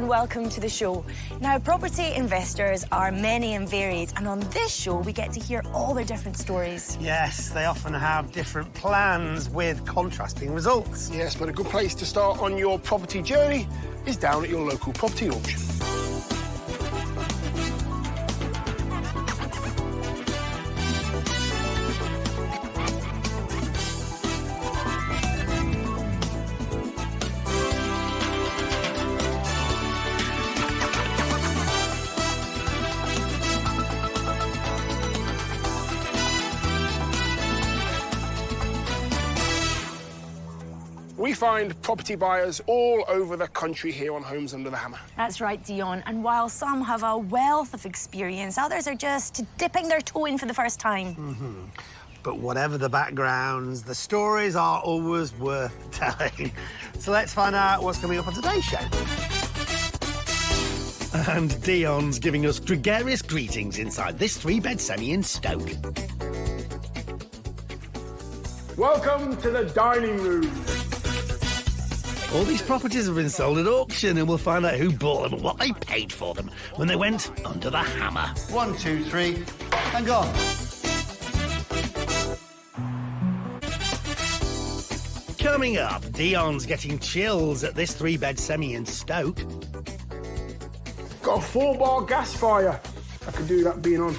and welcome to the show. Now, property investors are many and varied, and on this show, we get to hear all their different stories. Yes, they often have different plans with contrasting results. Yes, but a good place to start on your property journey is down at your local property auction. We find property buyers all over the country here on Homes Under the Hammer. That's right, Dion. And while some have a wealth of experience, others are just dipping their toe in for the first time. But whatever the backgrounds, the stories are always worth telling. So let's find out what's coming up on today's show. And Dion's giving us gregarious greetings inside this three-bed semi in Stoke. Welcome to the dining room. All these properties have been sold at auction, and we'll find out who bought them and what they paid for them when they went under the hammer. 1, 2, 3, and gone. Coming up, Dion's getting chills at this three-bed semi in Stoke. Got a 4-bar gas fire. I could do that being on.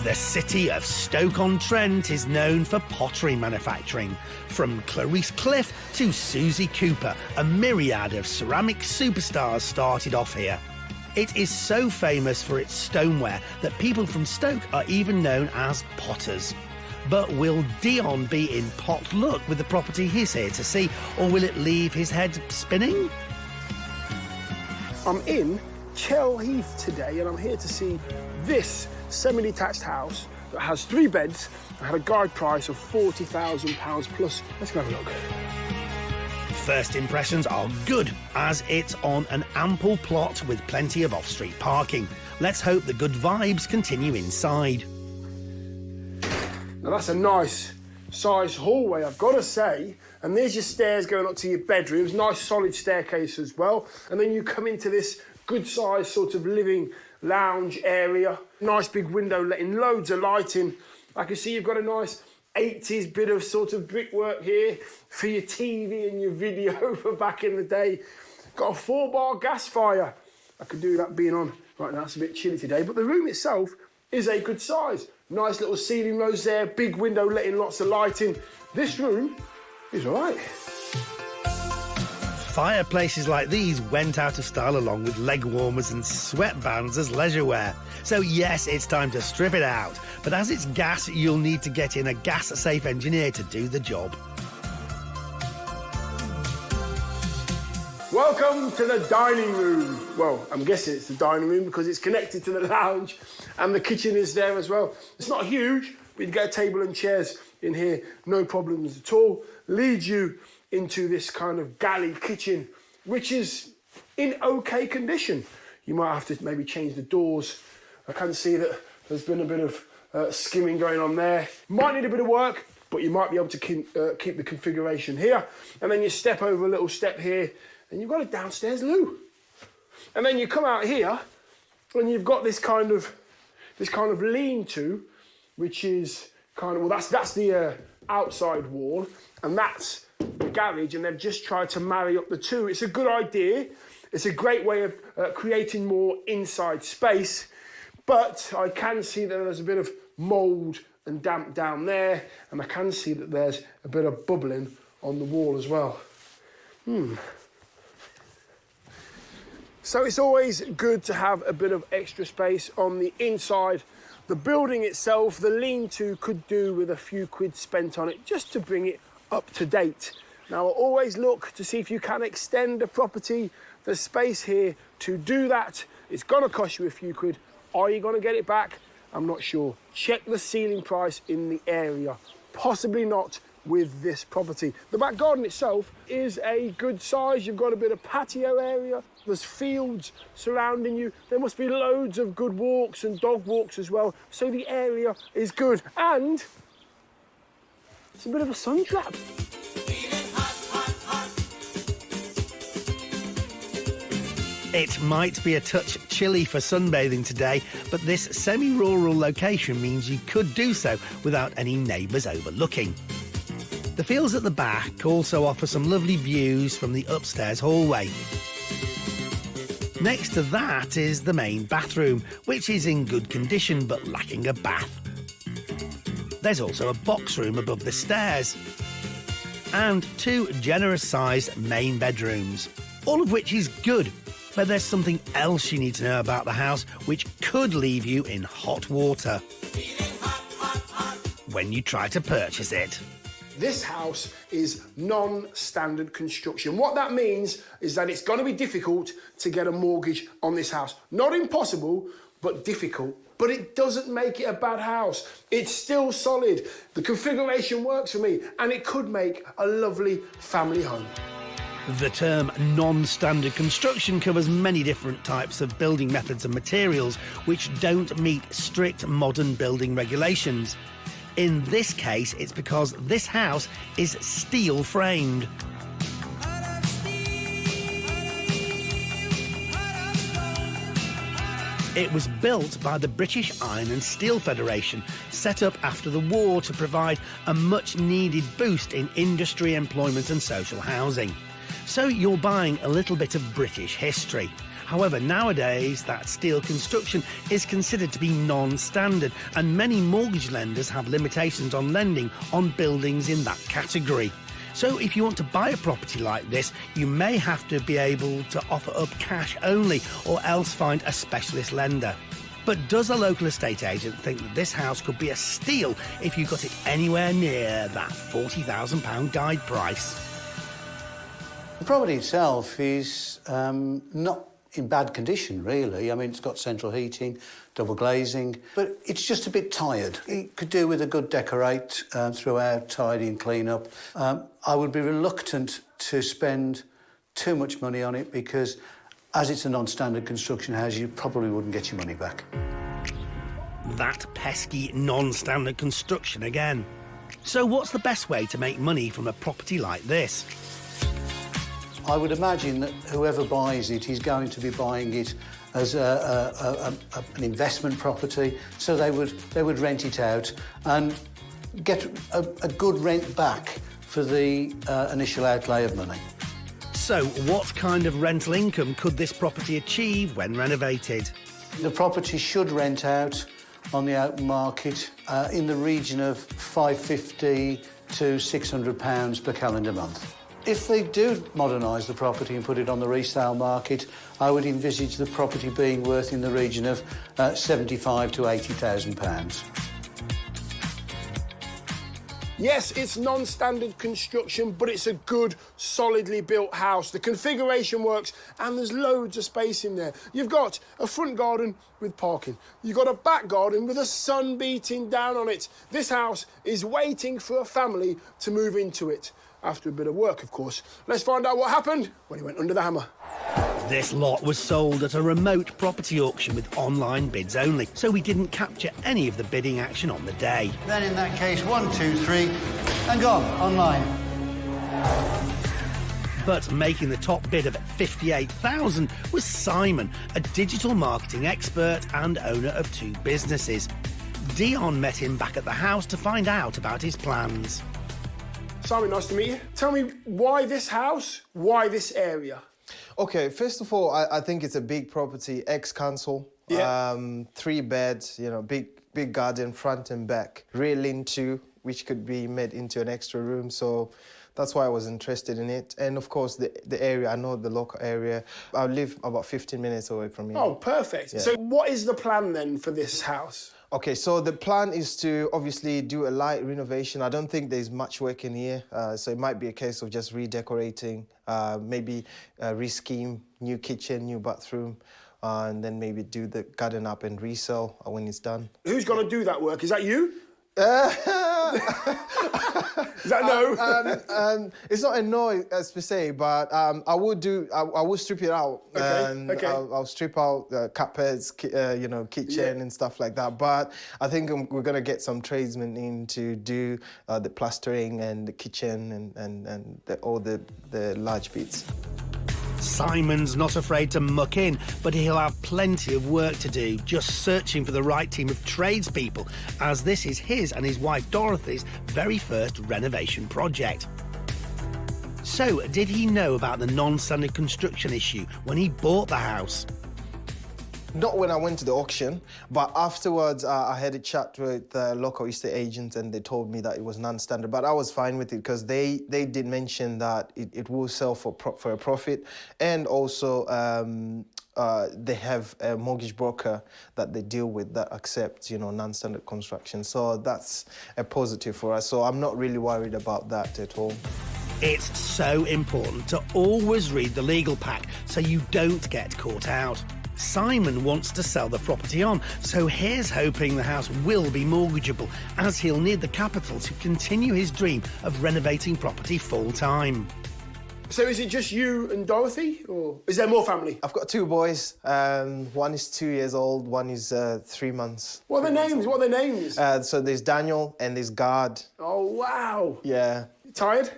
The city of Stoke-on-Trent is known for pottery manufacturing. From Clarice Cliff to Susie Cooper, a myriad of ceramic superstars started off here. It is so famous for its stoneware that people from Stoke are even known as potters. But will Dion be in pot luck with the property he's here to see, or will it leave his head spinning? I'm in Chell Heath today, and I'm here to see this semi-detached house that has 3 beds and had a guide price of £40,000 plus. Let's go have a look. First impressions are good, as it's on an ample plot with plenty of off-street parking. Let's hope the good vibes continue inside. Now that's a nice size hallway, I've got to say. And there's your stairs going up to your bedrooms. Nice solid staircase as well. And then you come into this good size sort of living lounge area. Nice big window letting loads of light in. I can see you've got a nice 80s bit of sort of brickwork here for your TV and your video for back in the day. Got a 4-bar gas fire. I could do that being on. Right now, it's a bit chilly today, but the room itself is a good size. Nice little ceiling rose there, big window letting lots of light in. This room is all right. Fireplaces like these went out of style along with leg warmers and sweatbands as leisure wear. So yes, it's time to strip it out. But as it's gas, you'll need to get in a gas-safe engineer to do the job. Welcome to the dining room. Well, I'm guessing it's the dining room because it's connected to the lounge and the kitchen is there as well. It's not huge, but you get a table and chairs in here, no problems at all. Leads you into this kind of galley kitchen, which is in okay condition. You might have to maybe change the doors. I can see that there's been a bit of skimming going on there. Might need a bit of work, but you might be able to keep the configuration here. And then you step over a little step here, and you've got a downstairs loo. And then you come out here, and you've got this kind of lean-to, which is kind of, well, that's the outside wall, and that's the garage, and they've just tried to marry up the two. It's a good idea. It's a great way of creating more inside space, but I can see that there's a bit of mould and damp down there, and I can see that there's a bit of bubbling on the wall as well. So it's always good to have a bit of extra space on the inside. The building itself, the lean-to, could do with a few quid spent on it just to bring it up to date. Now, always look to see if you can extend the property. There's space here to do that. It's going to cost you a few quid. Are you going to get it back? I'm not sure. Check the ceiling price in the area. Possibly not with this property. The back garden itself is a good size. You've got a bit of patio area. There's fields surrounding you. There must be loads of good walks and dog walks as well. So the area is good. And it's a bit of a sun trap. It might be a touch chilly for sunbathing today, but this semi-rural location means you could do so without any neighbours overlooking. The fields at the back also offer some lovely views from the upstairs hallway. Next to that is the main bathroom, which is in good condition but lacking a bath. There's also a box room above the stairs and 2 generous-sized main bedrooms, all of which is good. But there's something else you need to know about the house which could leave you in hot water when you try to purchase it. This house is non-standard construction. What that means is that it's going to be difficult to get a mortgage on this house. Not impossible, but difficult. But it doesn't make it a bad house. It's still solid. The configuration works for me, and it could make a lovely family home. The term non-standard construction covers many different types of building methods and materials which don't meet strict modern building regulations. In this case, it's because this house is steel framed. It was built by the British Iron and Steel Federation, set up after the war to provide a much-needed boost in industry, employment and social housing. So you're buying a little bit of British history. However, nowadays, that steel construction is considered to be non-standard, and many mortgage lenders have limitations on lending on buildings in that category. So if you want to buy a property like this, you may have to be able to offer up cash only, or else find a specialist lender. But does a local estate agent think that this house could be a steal if you got it anywhere near that £40,000 guide price? The property itself is not in bad condition, really. I mean, it's got central heating, double glazing, but it's just a bit tired. It could do with a good decorate throughout, tidy and clean up. I would be reluctant to spend too much money on it because, as it's a non-standard construction house, you probably wouldn't get your money back. That pesky non-standard construction again. So what's the best way to make money from a property like this? I would imagine that whoever buys it is going to be buying it as an investment property, so they would rent it out and get a good rent back for the initial outlay of money. So what kind of rental income could this property achieve when renovated? The property should rent out on the open market in the region of £550 to £600 per calendar month. If they do modernise the property and put it on the resale market, I would envisage the property being worth in the region of £75,000 to £80,000. Yes, it's non-standard construction, but it's a good, solidly built house. The configuration works, and there's loads of space in there. You've got a front garden with parking. You've got a back garden with the sun beating down on it. This house is waiting for a family to move into it. After a bit of work, of course. Let's find out what happened when he went under the hammer. This lot was sold at a remote property auction with online bids only, so we didn't capture any of the bidding action on the day. Then in that case, 1, 2, 3, and gone, online. But making the top bid of £58,000 was Simon, a digital marketing expert and owner of 2 businesses. Dion met him back at the house to find out about his plans. Simon, nice to meet you. Tell me, why this house? Why this area? Okay, first of all, I think it's a big property, ex-council. Yeah. 3 beds, you know, big garden, front and back. Rear lean-to, which could be made into an extra room. So that's why I was interested in it. And of course, the area, I know the local area. I live about 15 minutes away from here. Oh, perfect. Yeah. So what is the plan then for this house? Okay, so the plan is to obviously do a light renovation. I don't think there's much work in here, so it might be a case of just redecorating, maybe re-scheme, new kitchen, new bathroom, and then maybe do the garden up and resell when it's done. Who's going to do that work? Is that you? Is that no? It's not a no per se, but I will strip it out. Okay, okay. I'll strip out carpets, kitchen and stuff like that. But I think we're gonna get some tradesmen in to do the plastering and the kitchen and all the large bits. Simon's not afraid to muck in, but he'll have plenty of work to do just searching for the right team of tradespeople, as this is his and his wife Dorothy's very first renovation project. So, did he know about the non-standard construction issue when he bought the house? Not when I went to the auction, but afterwards I had a chat with the local estate agents and they told me that it was non-standard, but I was fine with it because they did mention that it will sell for a profit, and also they have a mortgage broker that they deal with that accepts, non-standard construction. So that's a positive for us. So I'm not really worried about that at all. It's so important to always read the legal pack so you don't get caught out. Simon wants to sell the property on, so here's hoping the house will be mortgageable, as he'll need the capital to continue his dream of renovating property full-time. So is it just you and Dorothy, or is there more family? I've got 2 boys. One is 2 years old, one is 3 months. What are their names? What are their names? So there's Daniel and there's Gard. Oh, wow. Yeah. You tired?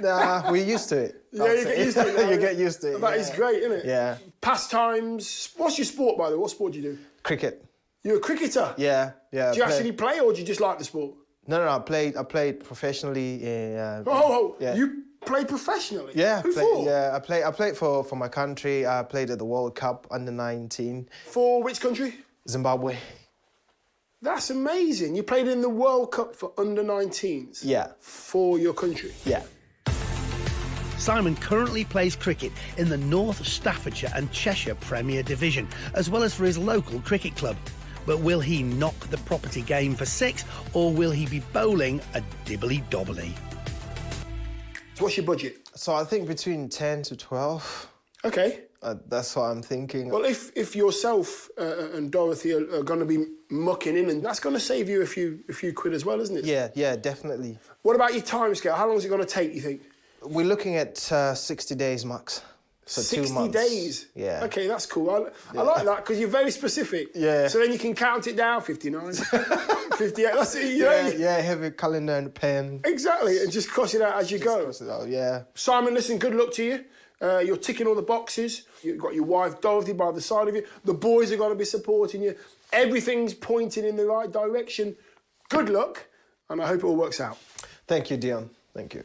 Nah, we're used to it. Yeah, you get used to it. You get used to it. That is great, isn't it? Yeah. Pastimes. What's your sport, by the way? What sport do you do? Cricket. You're a cricketer? Yeah. Do you actually play, or do you just like the sport? No, I played professionally. Yeah. You play professionally? Yeah. Who for? Yeah, I played for my country. I played at the World Cup under-19. For which country? Zimbabwe. That's amazing. You played in the World Cup for under-19s? Yeah. For your country? Yeah. Simon currently plays cricket in the North Staffordshire and Cheshire Premier Division, as well as for his local cricket club. But will he knock the property game for 6, or will he be bowling a dibbly-dobbly? So what's your budget? So I think between 10 to 12. Okay. That's what I'm thinking. Well, if yourself and Dorothy are going to be mucking in, and that's going to save you a few quid as well, isn't it? Yeah, definitely. What about your timescale? How long is it going to take, you think? We're looking at 60 days max. So 60 2 months. days? Yeah. OK, that's cool. I like that, because you're very specific. Yeah. So then you can count it down, 59, 58, that's it, Yeah, have a calendar and a pen. Exactly, and just cross it out as you go. Cross it out, yeah. Simon, listen, good luck to you. You're ticking all the boxes. You've got your wife, Dorothy, by the side of you. The boys are going to be supporting you. Everything's pointing in the right direction. Good luck, and I hope it all works out. Thank you, Dion. Thank you.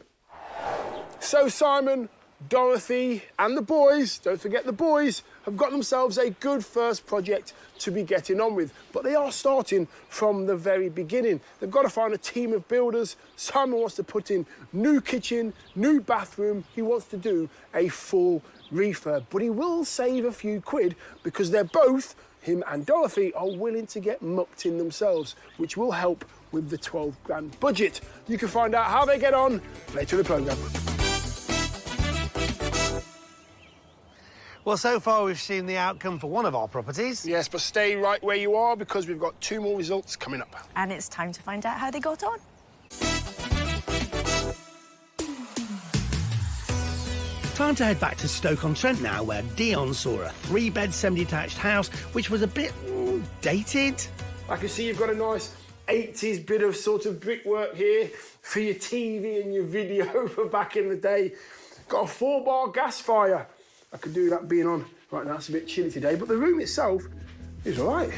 So, Simon, Dorothy, and the boys, don't forget the boys, have got themselves a good first project to be getting on with. But they are starting from the very beginning. They've got to find a team of builders. Simon wants to put in new kitchen, new bathroom. He wants to do a full refurb. But he will save a few quid because they're both, him and Dorothy, are willing to get mucked in themselves, which will help with the 12 grand budget. You can find out how they get on later in the programme. Well, so far we've seen the outcome for one of our properties. Yes, but stay right where you are because we've got 2 more results coming up. And it's time to find out how they got on. Time to head back to Stoke-on-Trent now, where Dion saw a 3-bed semi-detached house which was a bit dated. I can see you've got a nice 80s bit of sort of brickwork here for your TV and your video for back in the day. Got a 4-bar gas fire. I could do that being on right now. It's a bit chilly today, but the room itself is all right.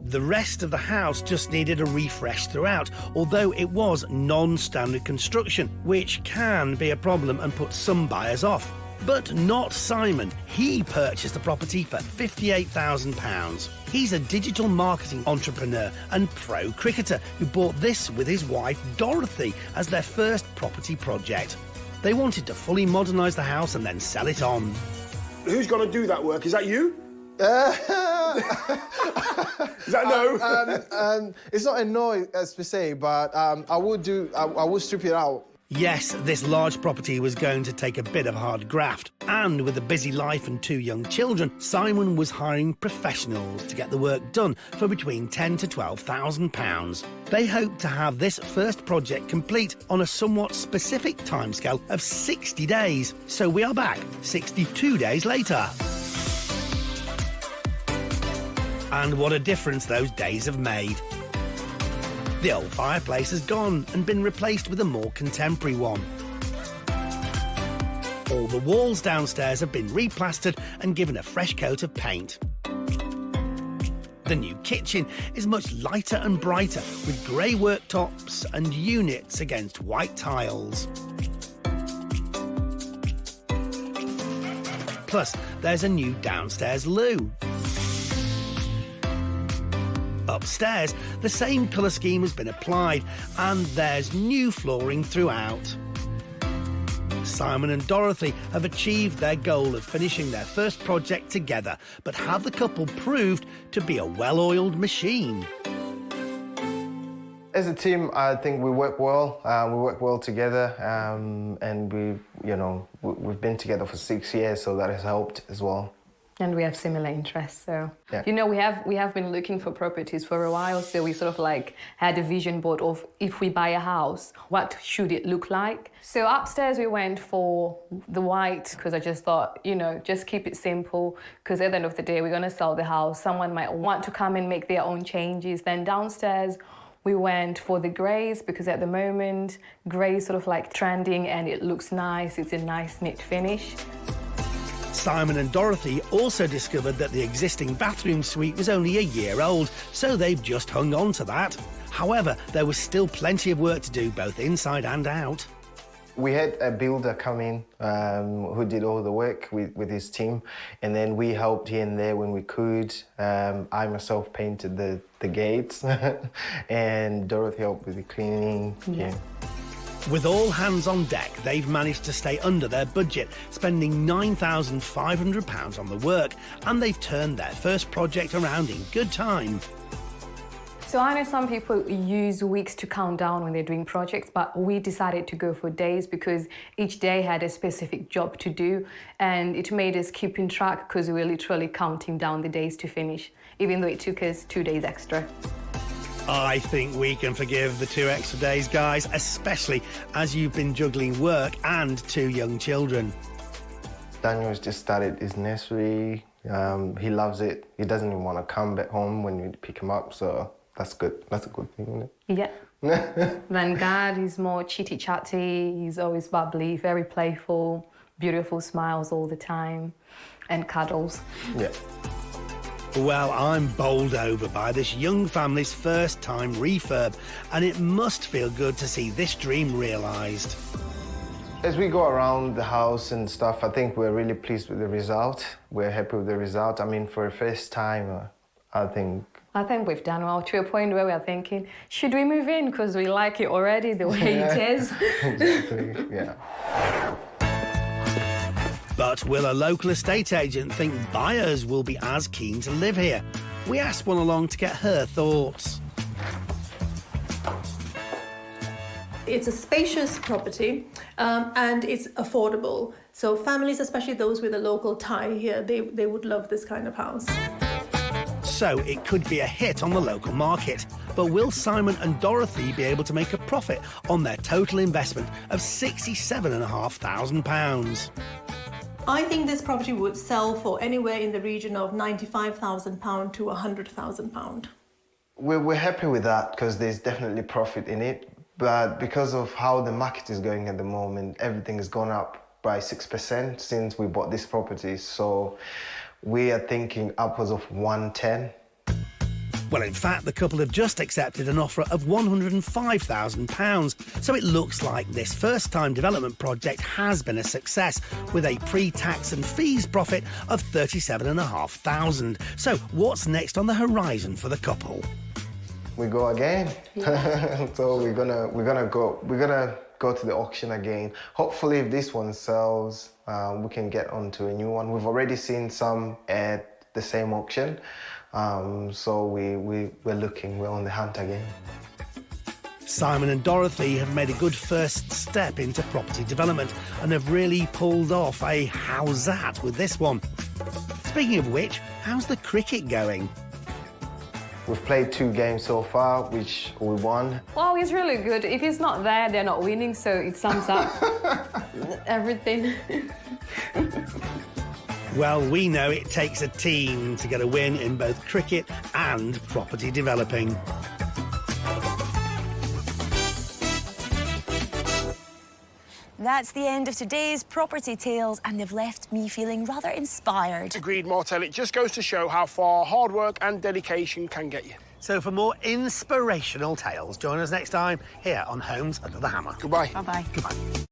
The rest of the house just needed a refresh throughout, although it was non-standard construction, which can be a problem and put some buyers off. But not Simon. He purchased the property for £58,000. He's a digital marketing entrepreneur and pro cricketer who bought this with his wife Dorothy as their first property project. They wanted to fully modernise the house and then sell it on. Who's going to do that work? Is that you? Is that no? It's not a no as per se, but I would strip it out. Yes, this large property was going to take a bit of hard graft. And with a busy life and 2 young children, Simon was hiring professionals to get the work done for between £10,000 to £12,000. They hoped to have this first project complete on a somewhat specific timescale of 60 days. So we are back 62 days later. And what a difference those days have made. The old fireplace has gone and been replaced with a more contemporary one. All the walls downstairs have been replastered and given a fresh coat of paint. The new kitchen is much lighter and brighter, with grey worktops and units against white tiles. Plus, there's a new downstairs loo. Upstairs, the same colour scheme has been applied, and there's new flooring throughout. Simon and Dorothy have achieved their goal of finishing their first project together, but have the couple proved to be a well-oiled machine? As a team, I think we work well. We work well together, and we've been together for 6 years, so that has helped as well. And we have similar interests, so yeah. You know, we have been looking for properties for a while. So we sort of like had a vision board of, if we buy a house, what should it look like? So upstairs we went for the white because I just thought, you know, just keep it simple. Because at the end of the day, we're going to sell the house. Someone might want to come and make their own changes. Then downstairs, we went for the greys because at the moment, grey is sort of like trending and it looks nice. It's a nice, neat finish. Simon and Dorothy also discovered that the existing bathroom suite was only a year old, so they've just hung on to that. However, there was still plenty of work to do, both inside and out. We had a builder come in who did all the work with his team, and then we helped here and there when we could. I myself painted the gates, and Dorothy helped with the cleaning. Yeah. With all hands on deck, they've managed to stay under their budget, spending £9,500 on the work, and they've turned their first project around in good time. So I know some people use weeks to count down when they're doing projects, but we decided to go for days because each day had a specific job to do, and it made us keep in track because we were literally counting down the days to finish, even though it took us 2 days extra. I think we can forgive the 2 extra days, guys, especially as you've been juggling work and 2 young children. Daniel's just started his nursery. He loves it. He doesn't even want to come back home when you pick him up, so that's good. That's a good thing, isn't it? Yeah. Then Gad is more chitty-chatty. He's always bubbly, very playful, beautiful smiles all the time, and cuddles. Yeah. Well, I'm bowled over by this young family's first-time refurb, and it must feel good to see this dream realised. As we go around the house and stuff, I think we're really pleased with the result. We're happy with the result. I mean, for a first time, I think we've done well to a point where we're thinking, should we move in? Because we like it already the way it is. Exactly, yeah. But will a local estate agent think buyers will be as keen to live here? We asked one along to get her thoughts. It's a spacious property and it's affordable. So families, especially those with a local tie here, they would love this kind of house. So it could be a hit on the local market. But will Simon and Dorothy be able to make a profit on their total investment of £67,500? I think this property would sell for anywhere in the region of £95,000 to £100,000. We're happy with that because there's definitely profit in it. But because of how the market is going at the moment, everything has gone up by 6% since we bought this property. So we are thinking upwards of 110. Well, in fact, the couple have just accepted an offer of £105,000. So it looks like this first-time development project has been a success, with a pre-tax and fees profit of £37,500. So what's next on the horizon for the couple? We go again. Yeah. So we're gonna go to the auction again. Hopefully, if this one sells, we can get onto a new one. We've already seen some at the same auction. So we're looking, we're on the hunt again. Simon and Dorothy have made a good first step into property development and have really pulled off a how's that with this one. Speaking of which, how's the cricket going? We've played 2 games so far, which we won. Well, it's really good. If it's not there, they're not winning, so it sums up everything. Well, we know it takes a team to get a win in both cricket and property developing. That's the end of today's property tales, and they've left me feeling rather inspired. Agreed, Martel. It just goes to show how far hard work and dedication can get you. So for more inspirational tales, join us next time here on Homes Under the Hammer. Goodbye. Bye-bye. Goodbye.